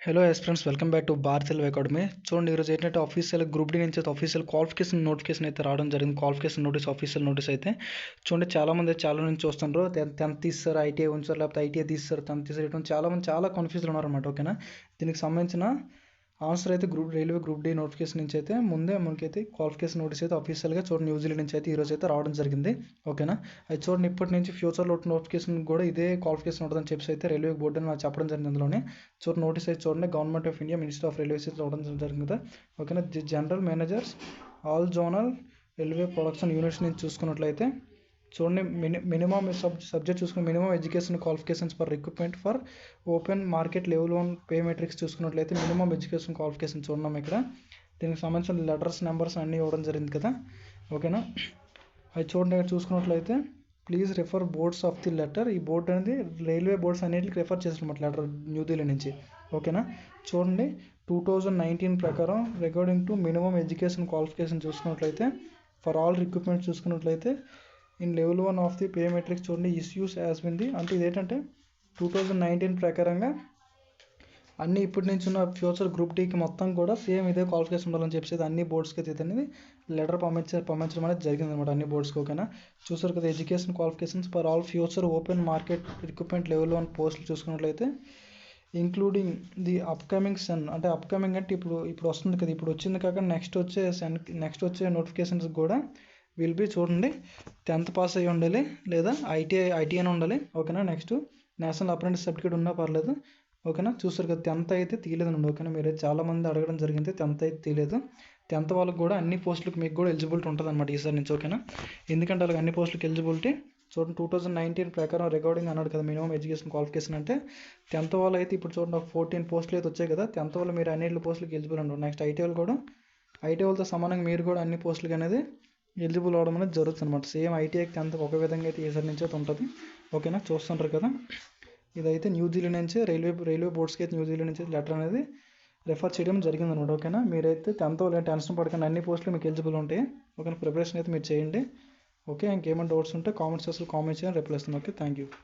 Hello yes friends, welcome back to Bharat railway academy. చూడండి, ఈరోజు ఏంటంటే ఆఫీషియల్ గ్రూప్ డి నుంచి అయితే ఆఫీషియల్ క్వాలిఫికేషన్ నోటిఫికేషన్ అయితే రావడం జరిగింది. క్వాలిఫికేషన్ నోటీస్, ఆఫీషియల్ నోటీస్ అయితే చూడండి. చాలామంది చాలా నుంచి చూస్తున్నారు. టెన్త్ తీస్తారు, ఐటీఐ ఉంచారు, లేకపోతే ఐటీఐ తీస్తారు, టెన్త్ తీస్తారు. ఇటువంటి చాలామంది చాలా కన్ఫ్యూజ్లో ఉన్నారన్నమాట. ఓకేనా, దీనికి సంబంధించిన ఆన్సర్ అయితే రైల్వే గ్రూప్ డి నోటిఫికేషన్ నుంచి అయితే ముందే మనకైతే క్వాలిఫికేషన్ నోటీస్ అయితే ఆఫీషియల్గా చూడండి న్యూజిలాండ్ నుంచి అయితే ఈరోజు అయితే రావడం జరిగింది. ఓకేనా, అది చూడండి, ఇప్పటి నుంచి ఫ్యూచర్లో నోటిఫికేషన్ కూడా ఇదే క్వాలిఫికేషన్ ఉంటుందని చెప్పి అయితే రైల్వే బోర్డు అని నాకు చెప్పడం జరిగింది. అందులోనే చూడండి, నోటీస్ అయితే చూడండి, government of India, minister of railways అయితే రావడం జరిగింది. ఓకేనా, general managers all zonal railway production units నుంచి చూసుకున్నట్లయితే చూడండి, మినిమం సబ్జెక్ట్ చూసుకుని minimum education qualifications for recruitment for open market level 1 pay matrix చూసుకున్నట్లయితే మినిమం ఎడ్యుకేషన్ క్వాలిఫికేషన్ చూడడం ఇక్కడ. దీనికి సంబంధించిన లెటర్స్, నెంబర్స్ అన్నీ ఇవ్వడం జరిగింది కదా. ఓకేనా, అది చూడండి, చూసుకున్నట్లయితే please refer boards of the letter. ఈ బోర్డు అనేది రైల్వే బోర్డ్స్ అన్నింటికి రిఫర్ చేసినమాట లెటర్ న్యూఢిల్లీ నుంచి. ఓకేనా, చూడండి, 2019 ప్రకారం regarding to minimum education qualification చూసుకున్నట్లయితే ఫర్ ఆల్ రిక్రూట్మెంట్ చూసుకున్నట్లయితే in level 1 of the pay matrix చూడండి ఇష్యూస్ యాజ్ వింది. అంటే ఇదేంటంటే 2019 ప్రకారంగా అన్ని ఇప్పటి నుంచి ఉన్న ఫ్యూచర్ గ్రూప్ డీకి మొత్తం కూడా సేమ్ ఇదే క్వాలిఫికేషన్ ఉండాలని చెప్పేసి అన్ని బోర్డ్స్కి అయితే అనేది లెటర్ పంపించడం అనేది జరిగింది అనమాట అన్ని బోర్డ్స్కి. ఓకేనా, చూసారు కదా, education qualifications for all future open market recruitment level 1 పోస్టులు చూసుకున్నట్లయితే ఇంక్లూడింగ్ ది అప్కమింగ్ అంటే అప్కమింగ్ అంటే ఇప్పుడు వస్తుంది కదా, ఇప్పుడు వచ్చింది కాక నెక్స్ట్ వచ్చే నోటిఫికేషన్స్ కూడా విల్ బి చూడండి 10th పాస్ అయ్యి ఉండాలి, లేదా ఐటీఐ అని ఉండాలి. ఓకేనా, నెక్స్ట్ నేషనల్ అప్రెంటిస్ సర్టిఫికేట్ ఉన్నా పర్లేదు. ఓకేనా, చూస్తారు కదా, 10th అయితే తీయలేదండి. ఓకేనా, మీరు చాలామంది అడగడం జరిగింది, 10th అయితే తీయలేదు. 10th వాళ్ళకి కూడా అన్ని పోస్టులకు మీకు కూడా ఎలిజిబిలిటీ ఉంటుంది అనమాట ఈసారి నుంచి. ఓకేనా, ఎందుకంటే అలాగే అన్ని పోస్టులకు ఎలిజిబిలిటీ చూడండి 2019 ప్రకారం రికార్డింగ్ అన్నాడు కదా మినిమం ఎడ్యుకేషన్ క్వాలిఫికేషన్ అంటే 10th వాళ్ళు అయితే ఇప్పుడు చూడండి ఒక 14 పోస్టులు అయితే వచ్చాయి కదా. 10th వాళ్ళు మీరు అన్నింటి పోస్టులకు ఎలిజిబుల్ ఉండరు. నెక్స్ట్ ఐటీఐ వాళ్ళతో సమానంగా మీరు కూడా అన్ని పోస్టులకి అనేది ఎలిజిబుల్ అవ్వడం అనేది జరుగుతుంది అనమాట. సేమ్ ఐటీఐకి 10th ఒక విధంగా అయితే ఈసారి నుంచి అయితే ఉంటుంది. ఓకేనా, చూస్తుంటారు కదా, ఇదైతే న్యూజిలాండ్ నుంచి రైల్వే బోర్డ్స్కి అయితే న్యూజిలాండ్ నుంచి లెటర్ అనేది రెఫర్ చేయడం జరిగింది అనమాట. ఓకేనా, మీరైతే 10th వాళ్ళు టెన్షన్ పడకండి, అన్ని పోస్టులు మీకు ఎలిజిబుల్ ఉంటాయి. ఓకేనా, ప్రిపరేషన్ అయితే మీరు చేయండి. ఓకే, ఇంకేమైనా డౌట్స్ ఉంటే కామెంట్ చేయండి, రిప్లై ఇస్తాను. Okay, thank you.